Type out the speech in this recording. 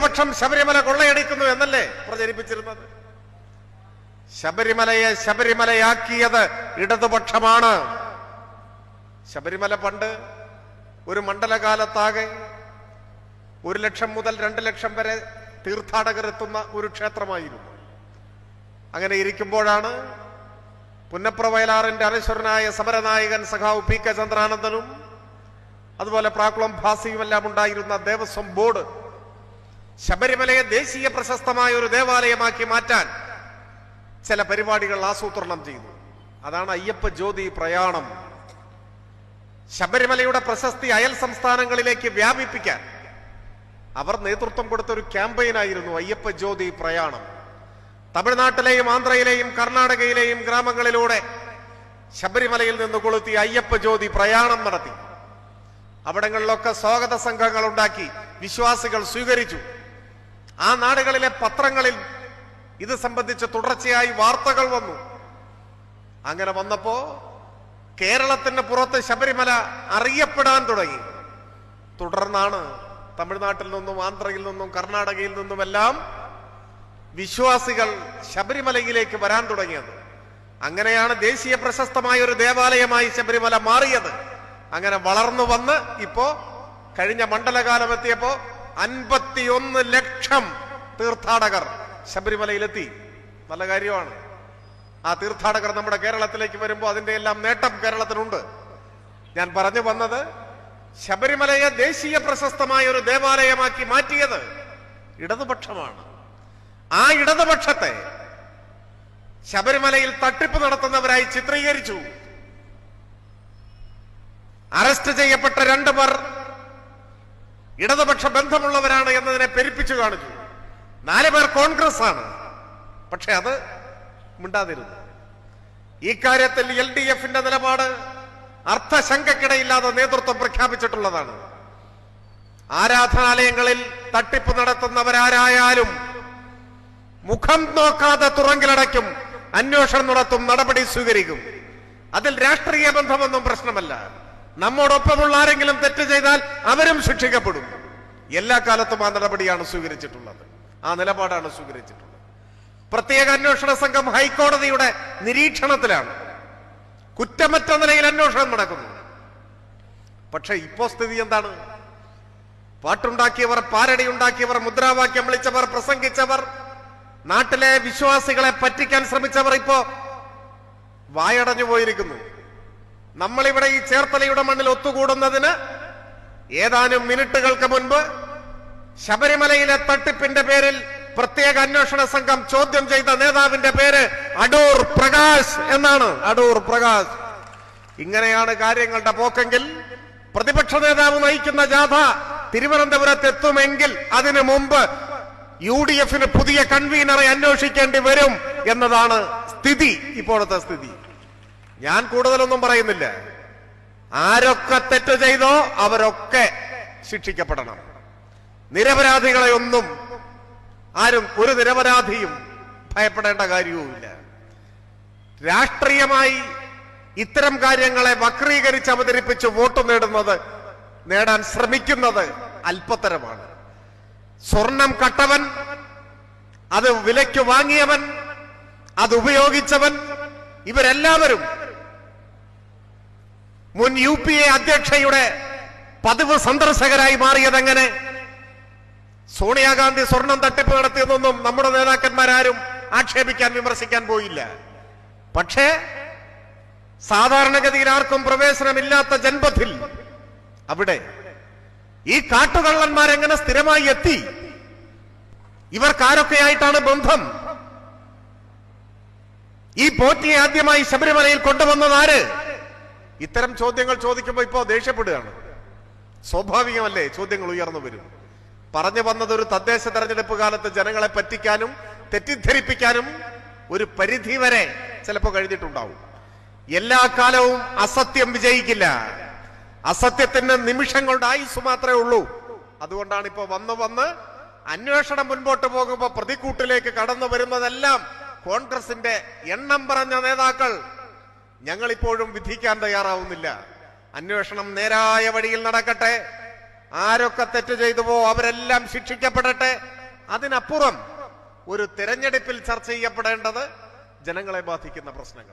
ഇടതുപക്ഷം ശബരിമല കൊള്ളയടിക്കുന്നു എന്നല്ലേ പ്രചരിപ്പിച്ചിരുന്നത്? ശബരിമലയെ ശബരിമലയാക്കിയത് ഇടതുപക്ഷമാണ്. ശബരിമല പണ്ട് ഒരു മണ്ഡലകാലത്താകെ 1 ലക്ഷം മുതൽ 2 ലക്ഷം വരെ തീർത്ഥാടകർ എത്തുന്ന ഒരു ക്ഷേത്രമായിരുന്നു. അങ്ങനെ ഇരിക്കുമ്പോഴാണ് പുന്നപ്ര വയലാറിന്റെ അനശ്വരനായ സമരനായകൻ സഖാവ് പി കെ ചന്ദ്രാനന്ദനും അതുപോലെ പ്രാക്കുളം ഭാസിയുമെല്ലാം ഉണ്ടായിരുന്ന ദേവസ്വം ബോർഡ് ശബരിമലയെ ദേശീയ പ്രശസ്തമായ ഒരു ദേവാലയമാക്കി മാറ്റാൻ ചില പരിപാടികൾ ആസൂത്രണം ചെയ്തു. അതാണ് അയ്യപ്പ ജ്യോതി പ്രയാണം. ശബരിമലയുടെ പ്രശസ്തി അയൽ സംസ്ഥാനങ്ങളിലേക്ക് വ്യാപിപ്പിക്കാൻ അവർ നേതൃത്വം കൊടുത്ത ഒരു ക്യാമ്പയിനായിരുന്നു അയ്യപ്പ ജ്യോതി പ്രയാണം. തമിഴ്നാട്ടിലെയും ആന്ധ്രയിലെയും കർണാടകയിലെയും ഗ്രാമങ്ങളിലൂടെ ശബരിമലയിൽ നിന്ന് കൊളുത്തി അയ്യപ്പ ജ്യോതി പ്രയാണം നടത്തി. അവിടങ്ങളിലൊക്കെ സ്വാഗത സംഘങ്ങൾ ഉണ്ടാക്കി, വിശ്വാസികൾ സ്വീകരിച്ചു. ആ നാടുകളിലെ പത്രങ്ങളിൽ ഇത് സംബന്ധിച്ച് തുടർച്ചയായി വാർത്തകൾ വന്നു. അങ്ങനെ വന്നപ്പോ കേരളത്തിന് പുറത്ത് ശബരിമല അറിയപ്പെടാൻ തുടങ്ങി. തുടർന്നാണ് തമിഴ്നാട്ടിൽ നിന്നും ആന്ധ്രയിൽ നിന്നും കർണാടകയിൽ നിന്നുമെല്ലാം വിശ്വാസികൾ ശബരിമലയിലേക്ക് വരാൻ തുടങ്ങിയത്. അങ്ങനെയാണ് ദേശീയ പ്രശസ്തമായ ഒരു ദേവാലയമായി ശബരിമല മാറിയത്. അങ്ങനെ വളർന്നു വന്ന് ഇപ്പോ കഴിഞ്ഞ മണ്ഡലകാലം എത്തിയപ്പോ 51 ലക്ഷം തീർത്ഥാടകർ ശബരിമലയിലെത്തി. നല്ല കാര്യമാണ്. ആ തീർത്ഥാടകർ നമ്മുടെ കേരളത്തിലേക്ക് വരുമ്പോൾ അതിന്റെ എല്ലാം നേട്ടം കേരളത്തിനുണ്ട്. ഞാൻ പറഞ്ഞു വന്നത്, ശബരിമലയെ ദേശീയ പ്രശസ്തമായ ഒരു ദേവാലയമാക്കി മാറ്റിയത് ഇടതുപക്ഷമാണ്. ആ ഇടതുപക്ഷത്തെ ശബരിമലയിൽ തട്ടിപ്പ് നടത്തുന്നവരായി ചിത്രീകരിച്ചു. അറസ്റ്റ് ചെയ്യപ്പെട്ട 2 പേർ ഇടതുപക്ഷ ബന്ധമുള്ളവരാണ് എന്നതിനെ പെരുപ്പിച്ചു കാണിച്ചു. 4 പേർ കോൺഗ്രസ് ആണ്. പക്ഷെ അത് മിണ്ടാതിരുന്നു. ഈ കാര്യത്തിൽ LDFന്റെ നിലപാട് അർത്ഥശങ്കക്കിടയില്ലാതെ നേതൃത്വം പ്രഖ്യാപിച്ചിട്ടുള്ളതാണ്. ആരാധനാലയങ്ങളിൽ തട്ടിപ്പ് നടത്തുന്നവരാരായാലും മുഖം നോക്കാതെ തുറങ്കിലടയ്ക്കും, അന്വേഷണം നടത്തും, നടപടി സ്വീകരിക്കും. അതിൽ രാഷ്ട്രീയ ബന്ധമൊന്നും പ്രശ്നമല്ല. നമ്മോടൊപ്പമുള്ള ആരെങ്കിലും തെറ്റ് ചെയ്താൽ അവരും ശിക്ഷിക്കപ്പെടും. എല്ലാ കാലത്തും ആ നടപടിയാണ് സ്വീകരിച്ചിട്ടുള്ളത്, ആ നിലപാടാണ് സ്വീകരിച്ചിട്ടുള്ളത്. പ്രത്യേക അന്വേഷണ സംഘം ഹൈക്കോടതിയുടെ നിരീക്ഷണത്തിലാണ്. കുറ്റമറ്റ നിലയിൽ അന്വേഷണം നടക്കുന്നു. പക്ഷെ ഇപ്പോ സ്ഥിതി എന്താണ്? പാട്ടുണ്ടാക്കിയവർ, പാരടി ഉണ്ടാക്കിയവർ, മുദ്രാവാക്യം വിളിച്ചവർ, പ്രസംഗിച്ചവർ, നാട്ടിലെ വിശ്വാസികളെ പറ്റിക്കാൻ ശ്രമിച്ചവർ ഇപ്പോ വായടഞ്ഞു പോയിരിക്കുന്നു. നമ്മളിവിടെ ഈ ചേർത്തലയുടെ മണ്ണിൽ ഒത്തുകൂടുന്നതിന് ഏതാനും മിനിറ്റുകൾക്ക് മുൻപ് ശബരിമലയിലെ തട്ടിപ്പിന്റെ പേരിൽ പ്രത്യേക അന്വേഷണ സംഘം ചോദ്യം ചെയ്ത നേതാവിന്റെ പേര് അടൂർ പ്രകാശ് എന്നാണ്. അടൂർ പ്രകാശ്. ഇങ്ങനെയാണ് കാര്യങ്ങളുടെ പോക്കെങ്കിൽ പ്രതിപക്ഷ നേതാവ് നയിക്കുന്ന ജാഥ തിരുവനന്തപുരത്ത് എത്തുമെങ്കിൽ അതിനു മുമ്പ് UDFന് പുതിയ കൺവീനറെ അന്വേഷിക്കേണ്ടി വരും എന്നതാണ് സ്ഥിതി, ഇപ്പോഴത്തെ സ്ഥിതി. ഞാൻ കൂടുതലൊന്നും പറയുന്നില്ല. ആരൊക്കെ തെറ്റ് ചെയ്തോ അവരൊക്കെ ശിക്ഷിക്കപ്പെടണം. നിരപരാധികളെ ഒന്നും ആരും, ഒരു നിരപരാധിയും ഭയപ്പെടേണ്ട കാര്യവുമില്ല. രാഷ്ട്രീയമായി ഇത്തരം കാര്യങ്ങളെ വക്രീകരിച്ച് അവതരിപ്പിച്ച് വോട്ട് നേടാൻ ശ്രമിക്കുന്നത് അല്പത്തരമാണ്. സ്വർണം കട്ടവൻ, അത് വിലയ്ക്ക് വാങ്ങിയവൻ, അത് ഉപയോഗിച്ചവൻ, ഇവരെല്ലാവരും മുൻ UPA അധ്യക്ഷയുടെ പതിവ് സന്ദർശകരായി മാറിയതെങ്ങനെ? സോണിയാഗാന്ധി സ്വർണം തട്ടിപ്പ് നടത്തിയതൊന്നും നമ്മുടെ നേതാക്കന്മാരാരും ആക്ഷേപിക്കാൻ, വിമർശിക്കാൻ പോയില്ല. പക്ഷേ സാധാരണഗതിയിൽ ആർക്കും പ്രവേശനമില്ലാത്ത ജൻപഥിൽ അവിടെ ഈ കാട്ടുകള്ളന്മാരെങ്ങനെ സ്ഥിരമായി എത്തി? ഇവർക്കാരൊക്കെയായിട്ടാണ് ബന്ധം? ഈ പോറ്റിയെ ആദ്യമായി ശബരിമലയിൽ കൊണ്ടുവന്നത് ആര്? ഇത്തരം ചോദ്യങ്ങൾ ചോദിക്കുമ്പോൾ ഇപ്പോ ദേഷ്യപ്പെടുകയാണ്. സ്വാഭാവികമല്ലേ, ചോദ്യങ്ങൾ ഉയർന്നു വരും. പറഞ്ഞു വന്നത്, ഒരു തദ്ദേശ തെരഞ്ഞെടുപ്പ് കാലത്ത് ജനങ്ങളെ പറ്റിക്കാനും തെറ്റിദ്ധരിപ്പിക്കാനും ഒരു പരിധി വരെ ചിലപ്പോൾ കഴിഞ്ഞിട്ടുണ്ടാവും. എല്ലാ കാലവും അസത്യം വിജയിക്കില്ല. അസത്യത്തിന് നിമിഷങ്ങളുടെ ആയുസ് മാത്രമേ ഉള്ളൂ. അതുകൊണ്ടാണ് ഇപ്പോ വന്ന് അന്വേഷണം മുൻപോട്ട് പോകുമ്പോൾ പ്രതിക്കൂട്ടിലേക്ക് കടന്നു വരുന്നതെല്ലാം കോൺഗ്രസിന്റെ എണ്ണം പറഞ്ഞ നേതാക്കൾ. ഞങ്ങളിപ്പോഴും വിധിക്കാൻ തയ്യാറാവുന്നില്ല. അന്വേഷണം നേരായ വഴിയിൽ നടക്കട്ടെ. ആരൊക്കെ തെറ്റ് ചെയ്തുവോ അവരെല്ലാം ശിക്ഷിക്കപ്പെടട്ടെ. അതിനപ്പുറം ഒരു തെരഞ്ഞെടുപ്പിൽ ചർച്ച ചെയ്യപ്പെടേണ്ടത് ജനങ്ങളെ ബാധിക്കുന്ന പ്രശ്നങ്ങൾ.